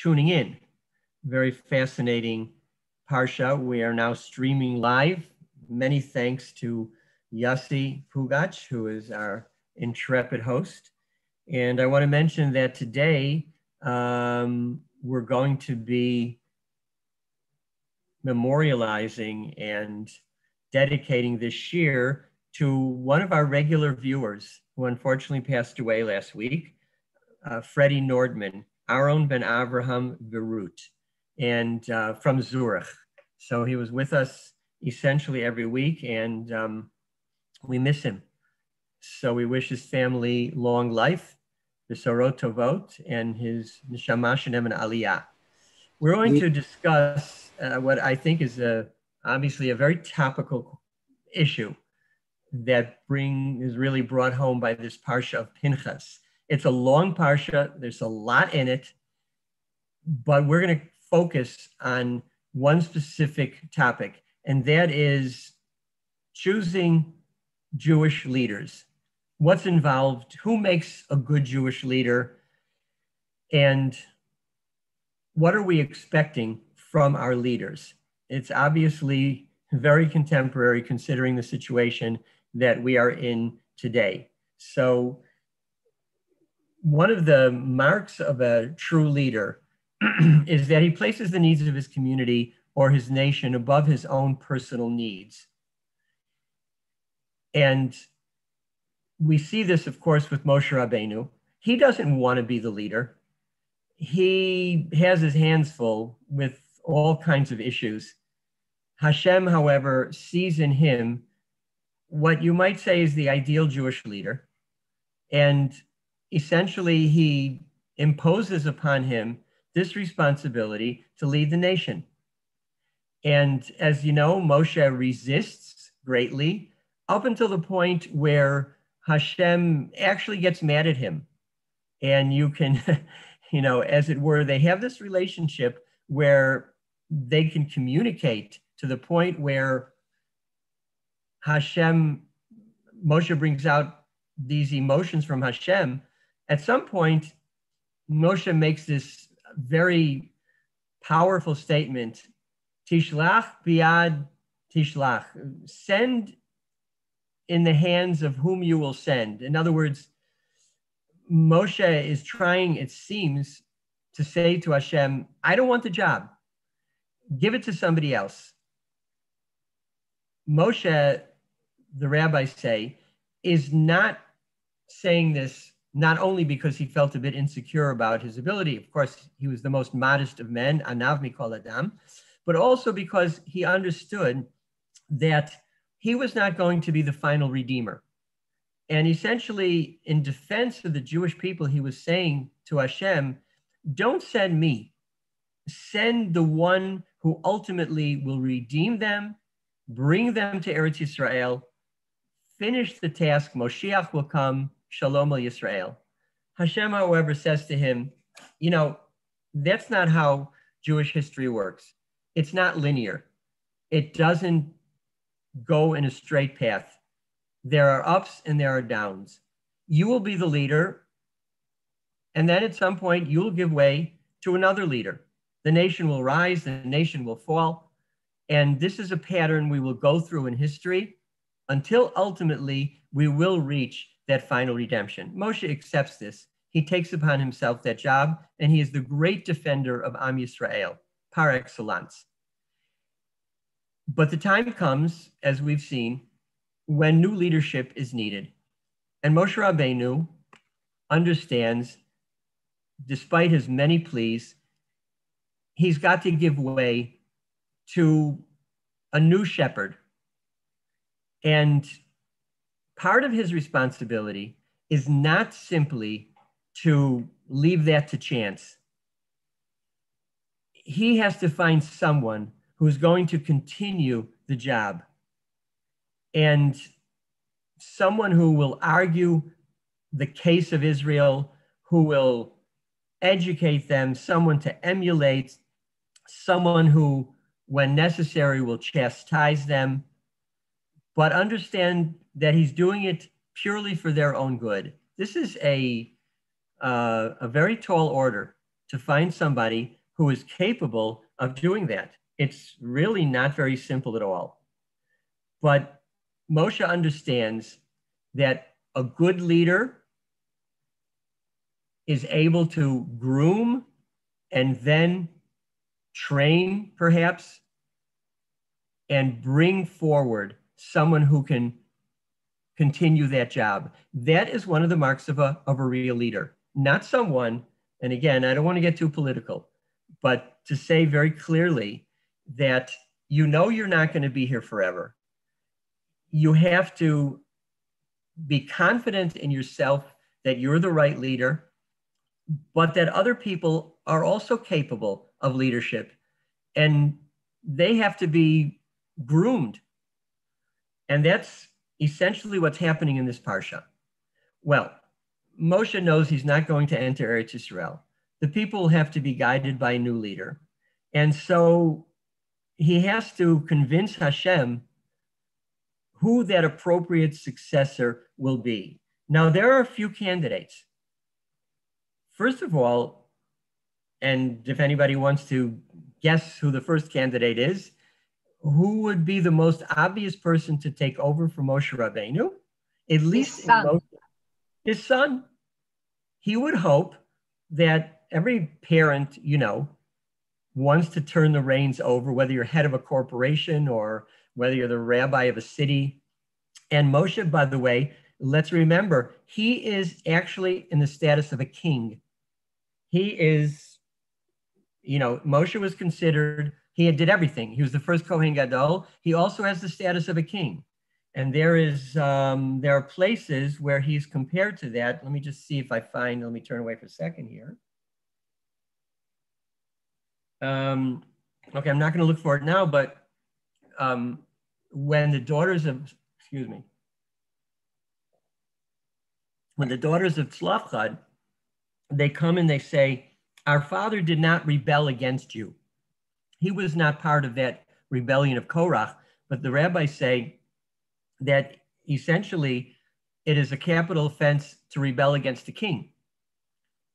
tuning in. Very fascinating Parsha. We are now streaming live. Many thanks to Yossi Pugach, who is our intrepid host. And I want to mention that today we're going to be memorializing and dedicating this shiur to one of our regular viewers who unfortunately passed away last week, Fredy Nordmann, Aaron ben Avraham Berut, and from Zurich. So he was with us essentially every week, and we miss him. So we wish his family long life, b'sorot tovot, and his neshama shenem and aliyah. We're going to discuss what I think is obviously a very topical issue that is really brought home by this Parsha of Pinchas. It's a long Parsha. There's a lot in it, but we're going to focus on one specific topic, and that is choosing Jewish leaders. What's involved? Who makes a good Jewish leader? And what are we expecting from our leaders? It's obviously very contemporary considering the situation that we are in today. So one of the marks of a true leader is that he places the needs of his community or his nation above his own personal needs. And we see this, of course, with Moshe Rabbeinu. He doesn't want to be the leader. He has his hands full with all kinds of issues. Hashem, however, sees in him what you might say is the ideal Jewish leader. And essentially, he imposes upon him this responsibility to lead the nation. And as you know, Moshe resists greatly up until the point where Hashem actually gets mad at him. And you can, as it were, they have this relationship where they can communicate to the point where Moshe brings out these emotions from Hashem. At some point, Moshe makes this very powerful statement, Tishlach biad tishlach, send in the hands of whom you will send. In other words, Moshe is trying, it seems, to say to Hashem, I don't want the job. Give it to somebody else. Moshe, the rabbis say, is not saying this not only because he felt a bit insecure about his ability. Of course, he was the most modest of men, anav mikol adam, but also because he understood that he was not going to be the final redeemer. And essentially, in defense of the Jewish people, he was saying to Hashem, don't send me. Send the one who ultimately will redeem them, bring them to Eretz Yisrael, finish the task, Moshiach will come, Shalom al Yisrael. Hashem, however, says to him, that's not how Jewish history works. It's not linear. It doesn't go in a straight path. There are ups and there are downs. You will be the leader, and then at some point you'll give way to another leader. The nation will rise, the nation will fall, and this is a pattern we will go through in history until ultimately we will reach that final redemption. Moshe accepts this. He takes upon himself that job, and he is the great defender of Am Yisrael, par excellence. But the time comes, as we've seen, when new leadership is needed. And Moshe Rabbeinu understands, despite his many pleas, he's got to give way to a new shepherd. And part of his responsibility is not simply to leave that to chance. He has to find someone who's going to continue the job, and someone who will argue the case of Israel, who will educate them, someone to emulate, someone who, when necessary, will chastise them, but understand that he's doing it purely for their own good. This is a very tall order to find somebody who is capable of doing that. It's really not very simple at all. But Moshe understands that a good leader is able to groom and then train, perhaps, and bring forward someone who can continue that job. That is one of the marks of a real leader. Not someone, and again, I don't want to get too political, but to say very clearly that you know you're not going to be here forever. You have to be confident in yourself that you're the right leader, but that other people are also capable of leadership, and they have to be groomed. And that's essentially what's happening in this parsha. Well, Moshe knows he's not going to enter Eretz Yisrael. The people have to be guided by a new leader. And so he has to convince Hashem who that appropriate successor will be. Now, there are a few candidates. First of all, and if anybody wants to guess who the first candidate is, who would be the most obvious person to take over for Moshe Rabbeinu? At least his son. He would hope that every parent, wants to turn the reins over, whether you're head of a corporation or whether you're the rabbi of a city. And Moshe, by the way, let's remember, he is actually in the status of a king. He is, Moshe was considered, he did everything. He was the first Kohen Gadol. He also has the status of a king. And there are places where he's compared to that. Let me just see if I find, let me turn away for a second here. Okay, I'm not going to look for it now, but when the daughters of Tzlafchad, they come and they say, our father did not rebel against you. He was not part of that rebellion of Korach, but the rabbis say that essentially it is a capital offense to rebel against a king.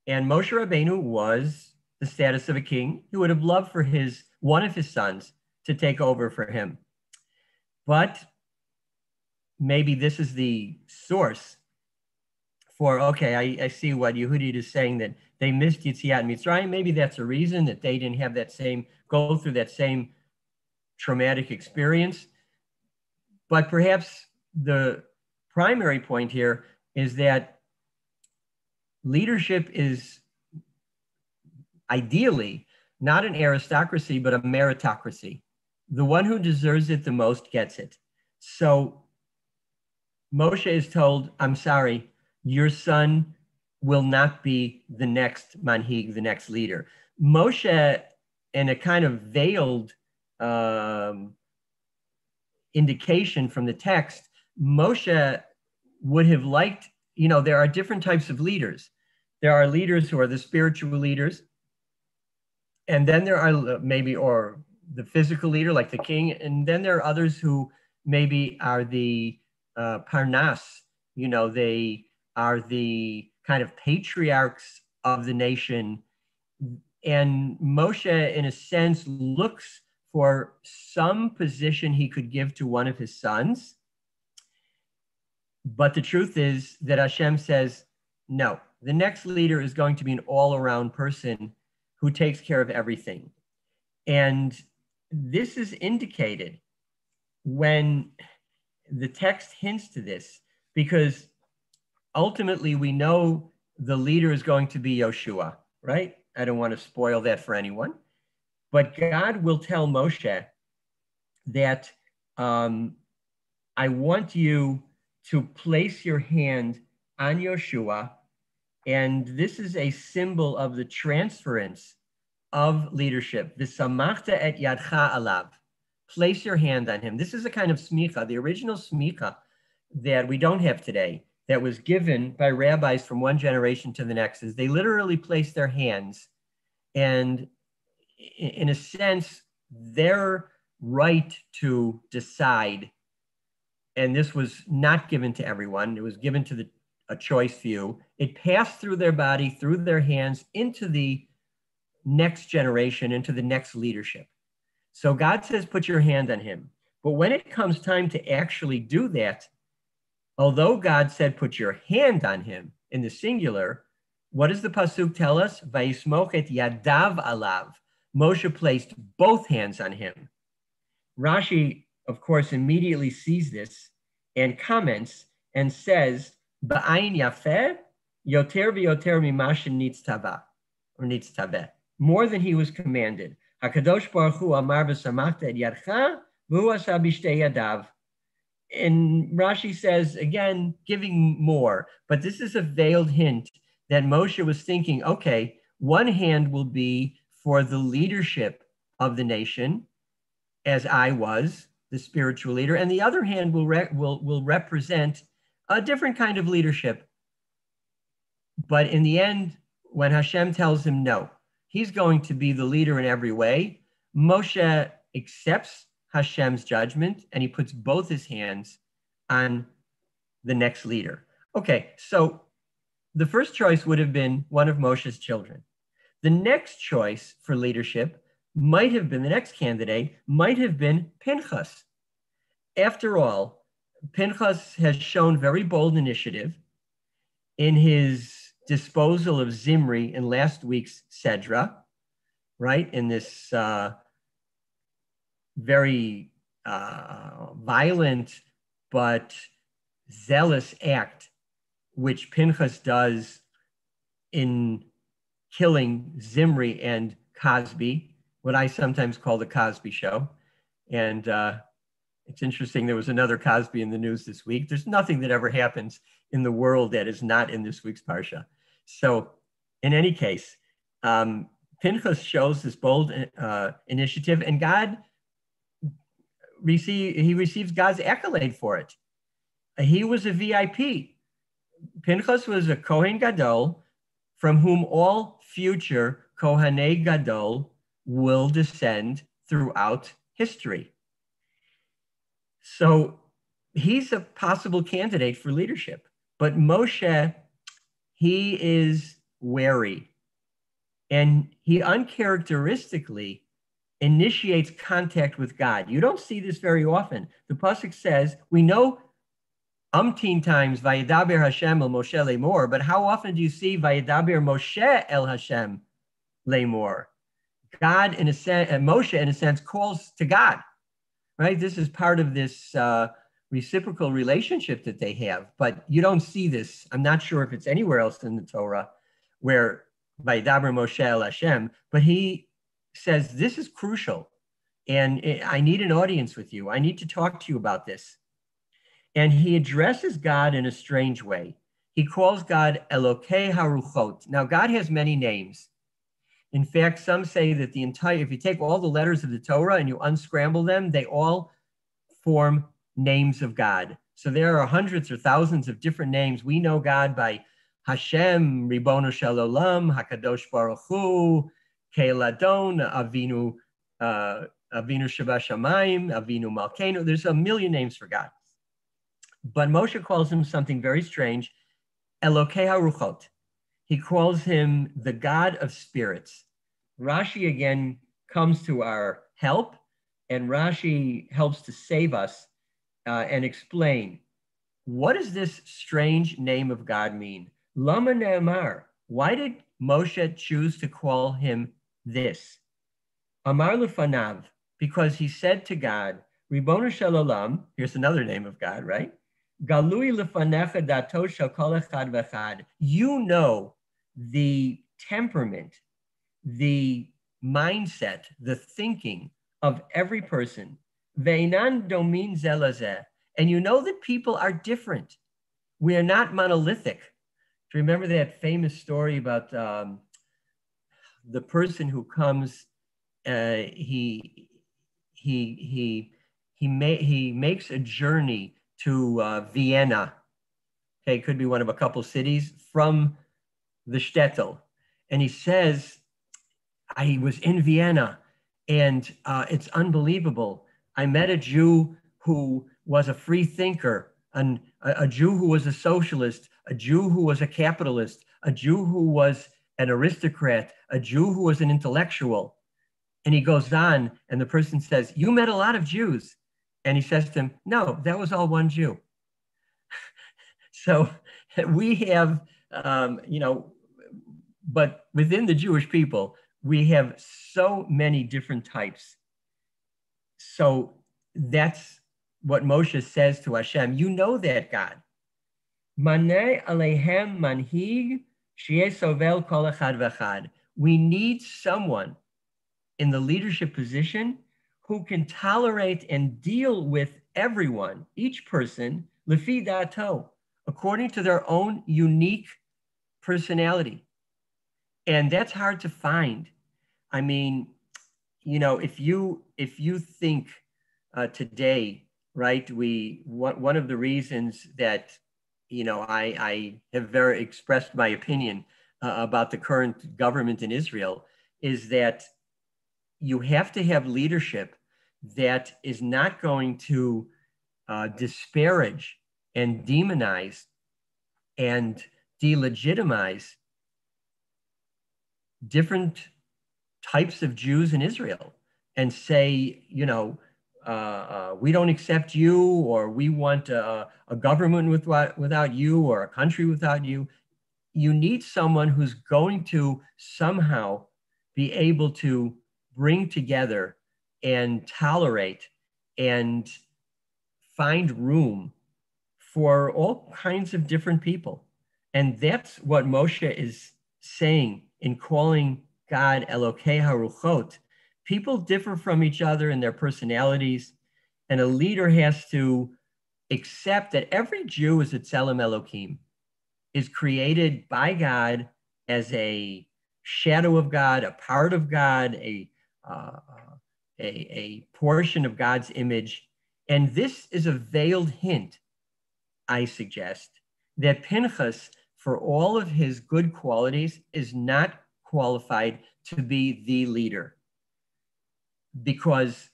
And Moshe Rabbeinu was the status of a king. He would have loved for one of his sons to take over for him. But maybe this is the source for, okay, I see what Yehudit is saying, that they missed Yetziat Mitzrayim. Maybe that's a reason that they didn't have go through that same traumatic experience. But perhaps the primary point here is that leadership is ideally not an aristocracy, but a meritocracy. The one who deserves it the most gets it. So Moshe is told, I'm sorry, your son will not be the next manhig, the next leader. Moshe, in a kind of veiled indication from the text, Moshe would have liked, there are different types of leaders. There are leaders who are the spiritual leaders. And then there are or the physical leader, like the king. And then there are others who maybe are the parnas, they are the kind of patriarchs of the nation. And Moshe, in a sense, looks for some position he could give to one of his sons. But the truth is that Hashem says, no, the next leader is going to be an all-around person who takes care of everything. And this is indicated when the text hints to this, because ultimately we know the leader is going to be Yoshua, right? I don't want to spoil that for anyone. But God will tell Moshe that I want you to place your hand on Yoshua, and this is a symbol of the transference of leadership. V'samachta et yadcha alav. Place your hand on him. This is a kind of smicha, the original smicha that we don't have today, that was given by rabbis from one generation to the next, is they literally place their hands, and in a sense, their right to decide, and this was not given to everyone, it was given to a choice few. It passed through their body, through their hands, into the next generation, into the next leadership. So God says, put your hand on him. But when it comes time to actually do that, although God said, put your hand on him in the singular, what does the pasuk tell us? Vayismoch et yadav alav. Moshe placed both hands on him. Rashi, of course, immediately sees this and comments and says, Ba'ayin yafeh yoter v'yoter mimashin nitztava, or nitztaveh, more than he was commanded. HaKadosh Baruch Hu amar v'samachta et yadcha v'hu asa b'shtei yadav. And Rashi says, again, giving more, but this is a veiled hint that Moshe was thinking, okay, one hand will be for the leadership of the nation, as I was the spiritual leader, and the other hand will represent a different kind of leadership. But in the end, when Hashem tells him no, he's going to be the leader in every way, Moshe accepts Hashem's judgment and he puts both his hands on the next leader. Okay, so the first choice would have been one of Moshe's children. The next choice for leadership might have been, the next candidate might have been Pinchas. After all, Pinchas has shown very bold initiative in his disposal of Zimri in last week's Sedra, right? In this very violent but zealous act, which Pinchas does in killing Zimri and Cosby, what I sometimes call the Cosby Show. And it's interesting, there was another Cosby in the news this week. There's nothing that ever happens in the world that is not in this week's Parsha. So in any case, Pinchas shows this bold initiative, and God receives God's accolade for it. He was a VIP. Pinchas was a Kohen Gadol from whom all future Kohanei Gadol will descend throughout history. So he's a possible candidate for leadership. But Moshe, he is wary. And he uncharacteristically initiates contact with God. You don't see this very often. The pasuk says, we know umpteen times, Vayedaber Hashem el Moshe lemor, but how often do you see Vayedaber Moshe el Hashem lemor? God, in a sense, Moshe, in a sense, calls to God, right? This is part of this reciprocal relationship that they have, but you don't see this. I'm not sure if it's anywhere else in the Torah where Vayedaber Moshe el Hashem, but he says, this is crucial, and I need an audience with you. I need to talk to you about this. And he addresses God in a strange way. He calls God Elokei Haruchot. Now, God has many names. In fact, some say that if you take all the letters of the Torah and you unscramble them, they all form names of God. So there are hundreds or thousands of different names. We know God by Hashem, Ribono Shel Olam, Hakadosh Baruch Hu, Keladon, Avinu Sheba Shamayim, Avinu Malkeinu. There's a million names for God. But Moshe calls him something very strange, Elokei Haruchot. He calls him the God of spirits. Rashi again comes to our help, and Rashi helps to save us and explain, what does this strange name of God mean? Lama ne'amar. Why did Moshe choose to call him this? Amar lefanav, because he said to God, Ribono Shel Olam, here's another name of God, right? Galui lefanecha dato shel kol echad v'echad. You know the temperament, the mindset, the thinking of every person. Ve'enan domin ze lezeh. And you know that people are different. We are not monolithic. Do you remember that famous story about the person who comes? He makes a journey to Vienna. Okay, it could be one of a couple cities from the shtetl, and he says, "I was in Vienna, and it's unbelievable. I met a Jew who was a free thinker, a Jew who was a socialist, a Jew who was a capitalist, a Jew who was an aristocrat, a Jew who was an intellectual. And he goes on, and the person says, you met a lot of Jews. And he says to him, no, that was all one Jew. So we have, but within the Jewish people, we have so many different types. So that's what Moshe says to Hashem. You know that, God. Maneh alehem manhig sheyeh sovel kol echad v'echad. We need someone in the leadership position who can tolerate and deal with everyone, each person, lefi dato, according to their own unique personality. And that's hard to find. I mean, if you think today, right, one of the reasons that, I have very expressed my opinion about the current government in Israel is that you have to have leadership that is not going to disparage and demonize and delegitimize different types of Jews in Israel and say, we don't accept you, or we want a government without you, or a country without you. You need someone who's going to somehow be able to bring together and tolerate and find room for all kinds of different people. And that's what Moshe is saying in calling God Elokei HaRuchot. People differ from each other in their personalities, and a leader has to accept that every Jew is a Tzelem Elokim, is created by God as a shadow of God, a part of God, a portion of God's image. And this is a veiled hint, I suggest, that Pinchas, for all of his good qualities, is not qualified to be the leader. Because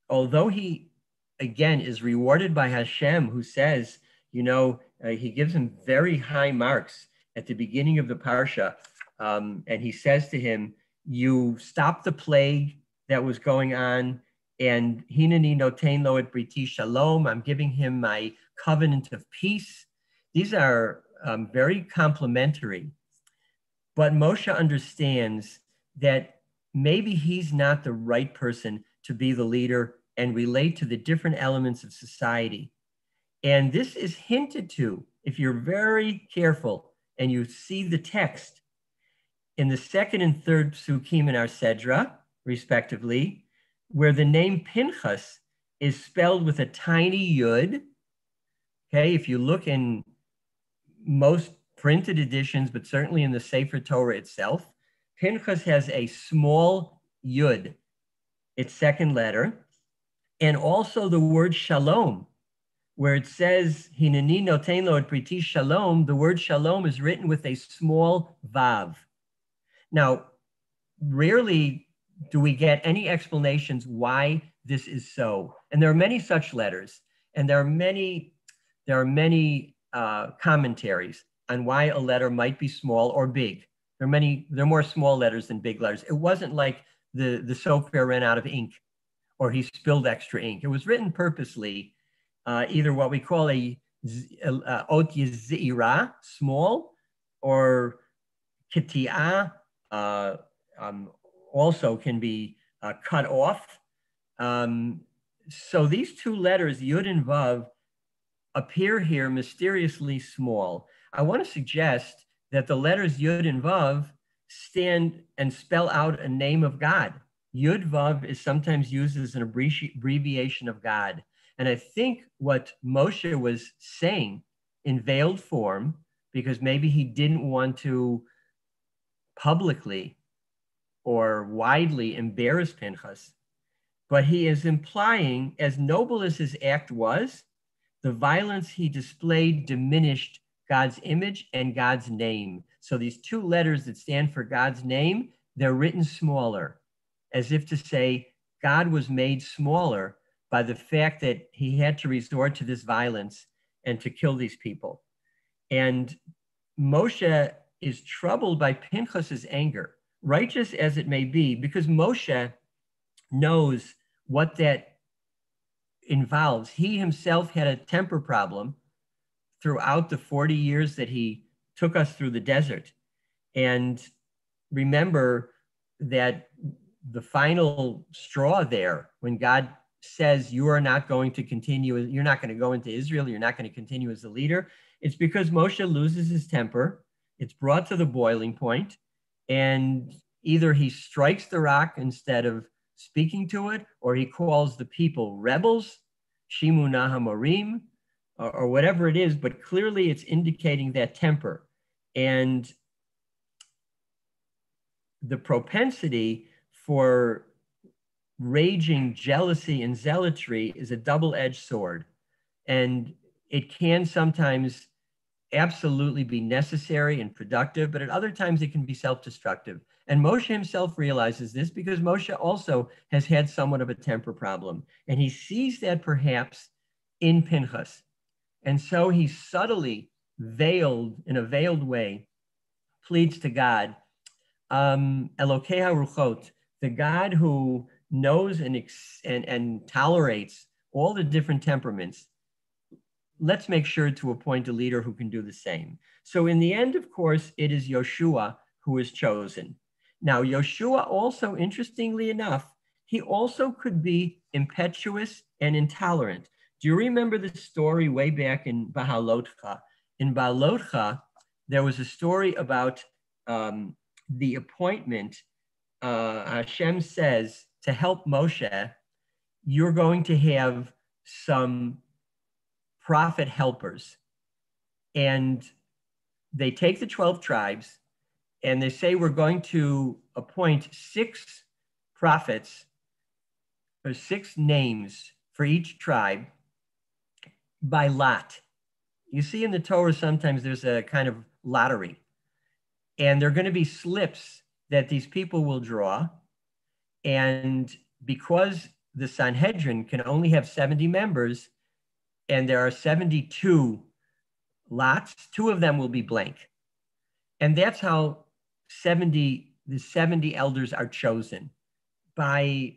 although he, again, is rewarded by Hashem, who says, he gives him very high marks at the beginning of the Parsha. And he says to him, you stopped the plague that was going on, and Hineni noten lo et briti shalom. I'm giving him my covenant of peace. These are very complimentary. But Moshe understands that maybe he's not the right person to be the leader and relate to the different elements of society. And this is hinted to, if you're very careful and you see the text, in the second and third psukim in our Sedra, respectively, where the name Pinchas is spelled with a tiny yud. Okay, if you look in most printed editions, but certainly in the Sefer Torah itself, Pinchas has a small yud, its second letter, and also the word shalom, where it says, Hineni noten lo et briti shalom, the word shalom is written with a small vav. Now, rarely do we get any explanations why this is so. And there are many such letters, and there are many commentaries on why a letter might be small or big. There are more small letters than big letters. It wasn't like the sofer ran out of ink or he spilled extra ink. It was written purposely, either what we call a ot yezira, small, or kiti'ah, also can be cut off. So these two letters, Yud and Vav, appear here mysteriously small. I want to suggest that the letters Yud and Vav stand and spell out a name of God. Yud Vav is sometimes used as an abbreviation of God. And I think what Moshe was saying in veiled form, because maybe he didn't want to publicly or widely embarrass Pinchas, but he is implying, as noble as his act was, the violence he displayed diminished God's image and God's name. So these two letters that stand for God's name, they're written smaller, as if to say God was made smaller by the fact that he had to resort to this violence and to kill these people. And Moshe is troubled by Pinchas's anger, righteous as it may be, because Moshe knows what that involves. He himself had a temper problem throughout the 40 years that he took us through the desert. And remember that the final straw there, when God says you are not going to continue, you're not going to go into Israel, you're not going to continue as a leader, it's because Moshe loses his temper. It's brought to the boiling point, and either he strikes the rock instead of speaking to it, or he calls the people rebels, Shimu Nahamorim, or whatever it is, but clearly it's indicating that temper. And the propensity for raging jealousy and zealotry is a double-edged sword. And it can sometimes absolutely be necessary and productive, but at other times it can be self-destructive. And Moshe himself realizes this because Moshe also has had somewhat of a temper problem. And he sees that perhaps in Pinchas. And so he subtly veiled, in a veiled way, pleads to God, Elokei HaRuchot, the God who knows and tolerates all the different temperaments. Let's make sure to appoint a leader who can do the same. So in the end, of course, it is Yoshua who is chosen. Now, Yoshua also, interestingly enough, he also could be impetuous and intolerant. Do you remember the story way back in Bahalotcha? In Bahalotcha, there was a story about the appointment. Hashem says to help Moshe, you're going to have some prophet helpers. And they take the 12 tribes and they say, we're going to appoint 6 prophets or 6 names for each tribe by lot. You see in the Torah, sometimes there's a kind of lottery, and they're going to be slips that these people will draw. And because the Sanhedrin can only have 70 members, and there are 72 lots, 2 of them will be blank. And that's how the 70 elders are chosen, by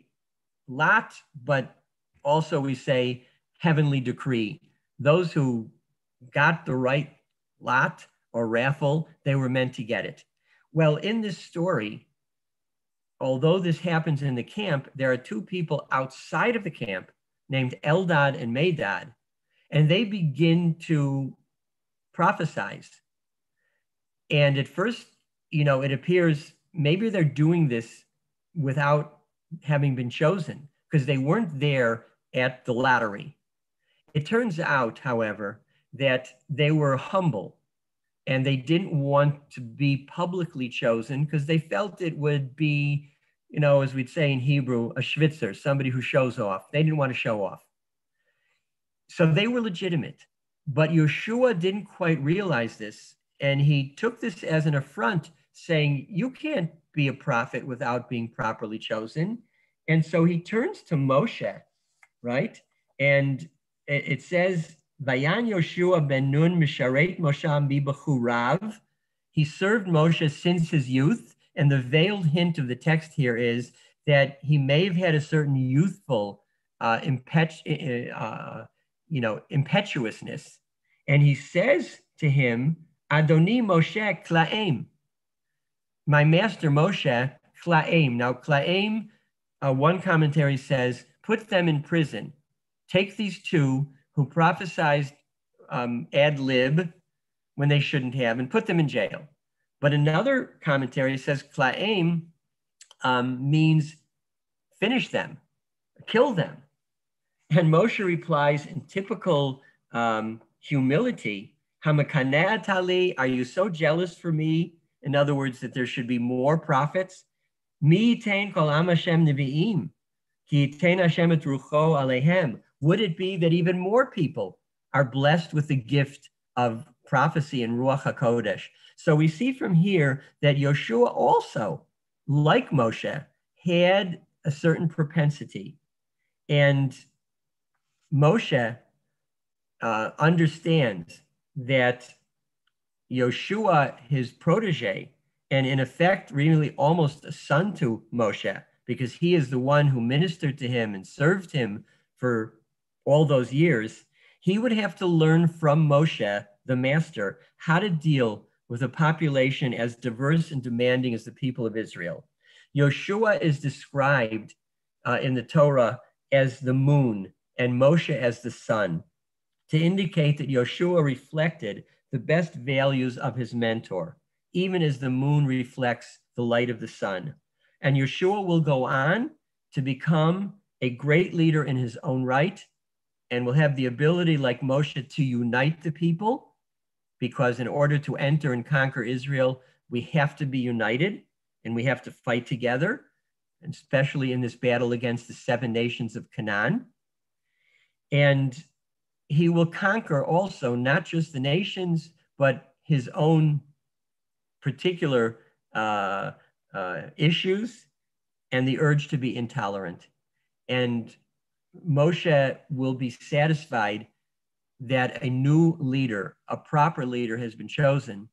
lot, but also we say heavenly decree. Those who got the right lot or raffle, they were meant to get it. Well, in this story, although this happens in the camp, there are 2 people outside of the camp named Eldad and Medad, and they begin to prophesize. And at first, it appears maybe they're doing this without having been chosen, because they weren't there at the lottery. It turns out, however, that they were humble and they didn't want to be publicly chosen because they felt it would be, as we'd say in Hebrew, a schwitzer, somebody who shows off. They didn't want to show off. So they were legitimate. But Yeshua didn't quite realize this, and he took this as an affront, saying, you can't be a prophet without being properly chosen. And so he turns to Moshe, right? And it says, Vayan Yoshua ben Nun misharet Moshe b'churav. He served Moshe since his youth. And the veiled hint of the text here is that he may have had a certain youthful impetuousness. And he says to him, Adoni Moshe Klaim, my master Moshe Klaim. Now, Klaim, one commentary says, put them in prison. Take these 2 who prophesied ad lib when they shouldn't have, and put them in jail. But another commentary says Klaim means finish them, kill them. And Moshe replies in typical humility, Hamakaneh tali, are you so jealous for me? In other words, that there should be more prophets. Mi tain kol am Hashem nevi'im, ki tain Hashem et rucho alehem. Would it be that even more people are blessed with the gift of prophecy and Ruach HaKodesh? So we see from here that Yoshua also, like Moshe, had a certain propensity. And Moshe understands that, Yoshua, his protege, and in effect, really almost a son to Moshe, because he is the one who ministered to him and served him for all those years, he would have to learn from Moshe, the master, how to deal with a population as diverse and demanding as the people of Israel. Yoshua is described in the Torah as the moon and Moshe as the sun, to indicate that Yoshua reflected the best values of his mentor, even as the moon reflects the light of the sun. And Yoshua will go on to become a great leader in his own right, and will have the ability, like Moshe, to unite the people, because in order to enter and conquer Israel, we have to be united and we have to fight together, especially in this battle against the 7 nations of Canaan. And he will conquer also not just the nations, but his own particular issues and the urge to be intolerant. And Moshe will be satisfied that a new leader, a proper leader, has been chosen,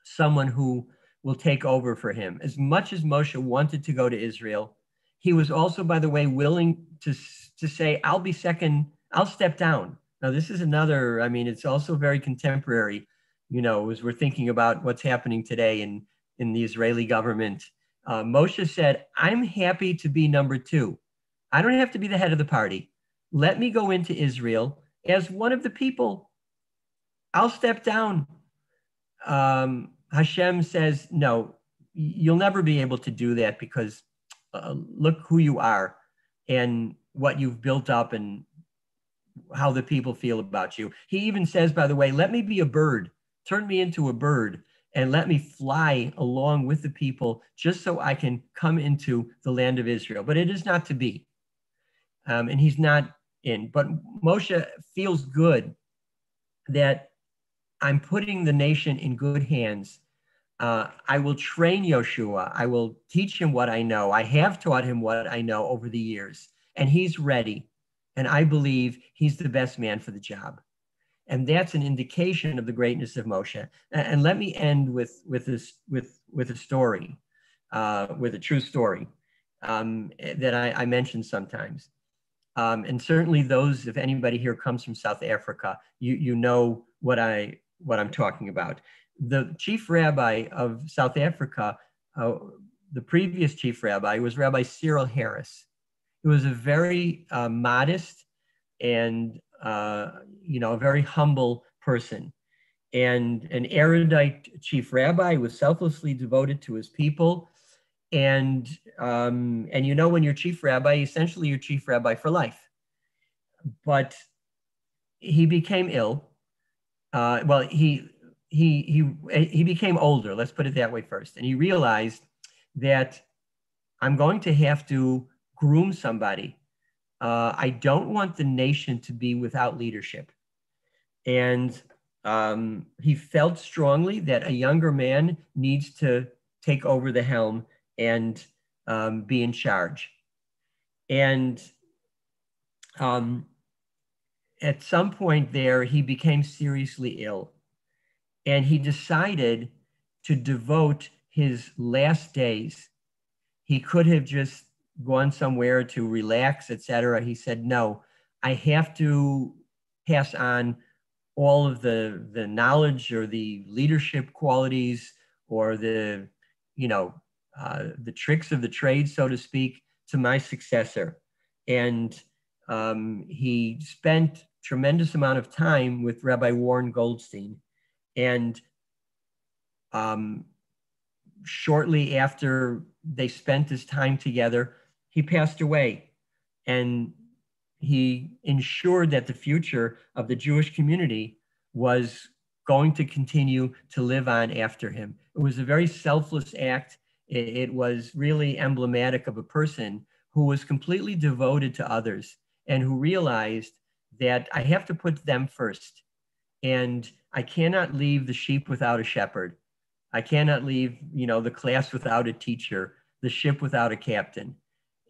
someone who will take over for him. As much as Moshe wanted to go to Israel, he was also, by the way, willing to say, I'll be second, I'll step down. Now, this is another, I mean, it's also very contemporary, you know, as we're thinking about what's happening today in the Israeli government. Moshe said, I'm happy to be number 2. I don't have to be the head of the party. Let me go into Israel as one of the people. I'll step down. Hashem says, no, you'll never be able to do that, because look who you are and what you've built up and how the people feel about you. He even says, by the way, let me be a bird, turn me into a bird and let me fly along with the people just so I can come into the land of Israel. But it is not to be. And he's not in. But Moshe feels good that I'm putting the nation in good hands. I will train Yoshua. I will teach him what I know. I have taught him what I know over the years. And he's ready. And I believe he's the best man for the job. And that's an indication of the greatness of Moshe. And let me end with a story, with a true story that I mention sometimes. And certainly those, if anybody here comes from South Africa, you know what I'm talking about. The chief rabbi of South Africa, the previous chief rabbi, was Rabbi Cyril Harris. He was a very modest and a very humble person, and an erudite chief rabbi, was selflessly devoted to his people. And you know, when you're chief rabbi, essentially you're chief rabbi for life. But he became ill. Well, he became older. Let's put it that way first. And he realized that I'm going to have to groom somebody. I don't want the nation to be without leadership. And he felt strongly that a younger man needs to take over the helm and be in charge. And at some point there, he became seriously ill. And he decided to devote his last days. He could have just gone somewhere to relax, etc. He said, no, I have to pass on all of the knowledge or the leadership qualities or the tricks of the trade, so to speak, to my successor. And he spent tremendous amount of time with Rabbi Warren Goldstein. And shortly after they spent this time together, he passed away. And he ensured that the future of the Jewish community was going to continue to live on after him. It was a very selfless act. It was really emblematic of a person who was completely devoted to others and who realized that I have to put them first. And I cannot leave the sheep without a shepherd. I cannot leave, the class without a teacher, the ship without a captain.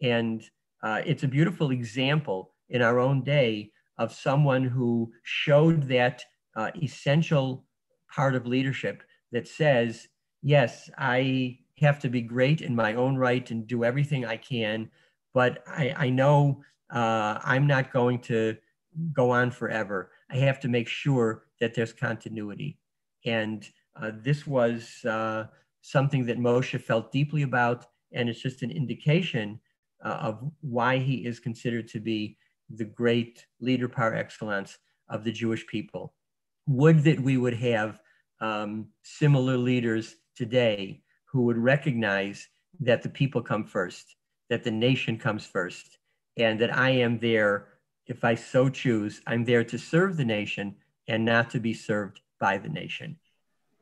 And it's a beautiful example in our own day of someone who showed that essential part of leadership that says, yes, I have to be great in my own right and do everything I can, but I know I'm not going to go on forever. I have to make sure that there's continuity. And this was something that Moshe felt deeply about, and it's just an indication of why he is considered to be the great leader par excellence of the Jewish people. Would that we would have similar leaders today who would recognize that the people come first, that the nation comes first, and that I am there, if I so choose, I'm there to serve the nation and not to be served by the nation.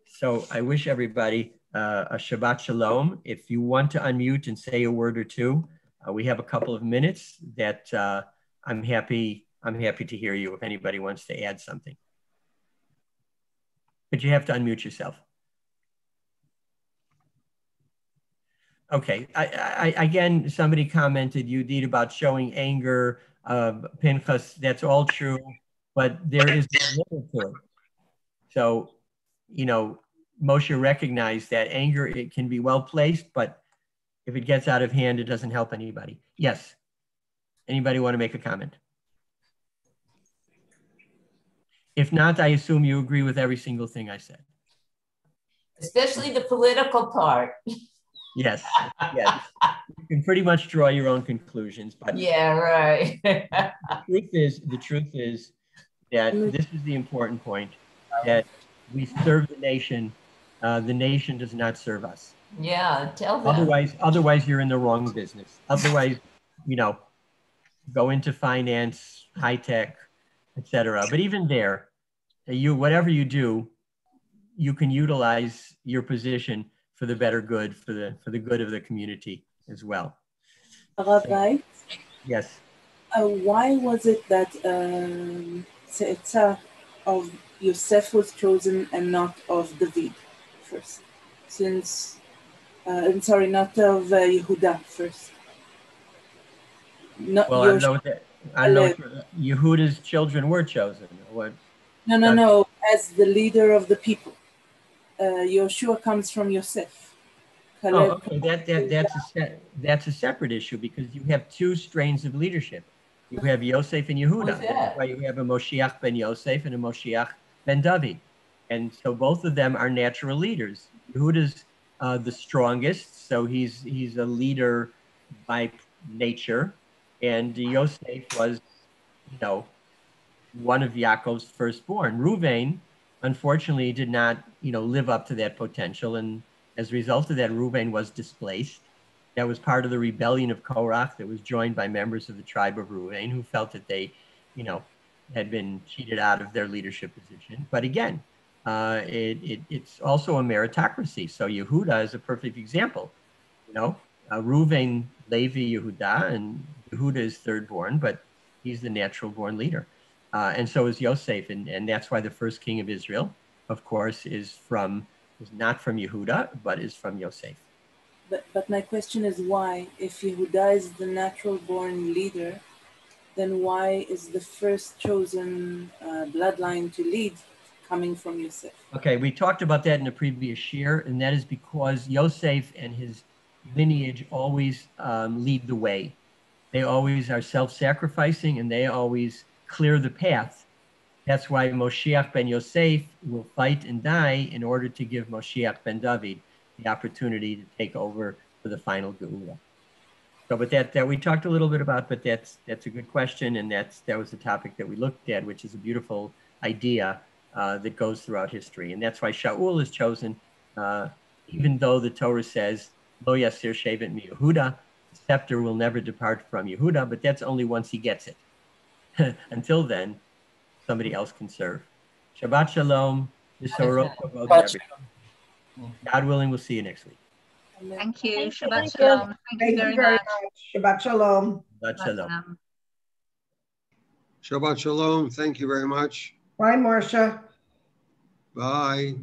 So I wish everybody a Shabbat Shalom. If you want to unmute and say a word or two, we have a couple of minutes that I'm happy to hear you if anybody wants to add something. But you have to unmute yourself. Okay, again, somebody commented, Yudit, about showing anger, Pinchas, that's all true, but there is a limit to it. So, you know, Moshe recognized that anger, it can be well placed, but if it gets out of hand, it doesn't help anybody. Yes, anybody want to make a comment? If not, I assume you agree with every single thing I said. Especially the political part. Yes, yes. You can pretty much draw your own conclusions, but yeah, right. the truth is that this is the important point, that we serve the nation does not serve us. Yeah, tell them. Otherwise you're in the wrong business. Otherwise, you know, go into finance, high tech, etc. But even there, whatever you do, you can utilize your position for the better good, for the good of the community as well. Rabbi? Yes. Why was it that Tzeitzah of Yosef was chosen and not of David first? Since, I'm sorry, not of Yehuda first. Not well, I know Yehuda's children were chosen. What? No, as the leader of the people. Yoshua comes from Yosef. Oh, okay. That's a separate issue because you have two strains of leadership. You have Yosef and Yehuda. That's why you have a Moshiach ben Yosef and a Moshiach ben David. And so both of them are natural leaders. Yehuda's the strongest, so he's a leader by nature. And Yosef was, you know, one of Yaakov's firstborn. Reuven, unfortunately, did not, you know, live up to that potential. And as a result of that, Reuven was displaced. That was part of the rebellion of Korach that was joined by members of the tribe of Reuven who felt that they, you know, had been cheated out of their leadership position. But again, it's also a meritocracy. So Yehuda is a perfect example. You know, Reuven, Levi, Yehuda, and Yehuda is third born, but he's the natural born leader. And so is Yosef, and that's why the first king of Israel, of course, is not from Yehuda, but is from Yosef. But my question is why, if Yehuda is the natural born leader, then why is the first chosen bloodline to lead coming from Yosef? Okay, we talked about that in a previous shiur, and that is because Yosef and his lineage always lead the way. They always are self-sacrificing, and they always clear the path. That's why Moshiach ben Yosef will fight and die in order to give Moshiach ben David the opportunity to take over for the final Geula. So, but that we talked a little bit about, but that's a good question, and that was the topic that we looked at, which is a beautiful idea that goes throughout history, and that's why Shaul is chosen, even though the Torah says Lo Yasir Shevet mi Yehuda, the scepter will never depart from Yehuda, but that's only once he gets it. Until then, somebody else can serve. Shabbat Shalom. God willing, we'll see you next week. Thank you. Shabbat Shalom. Thank you very much. Shabbat Shalom. Shabbat Shalom. Shabbat Shalom. Thank you very much. Bye, Marcia. Bye.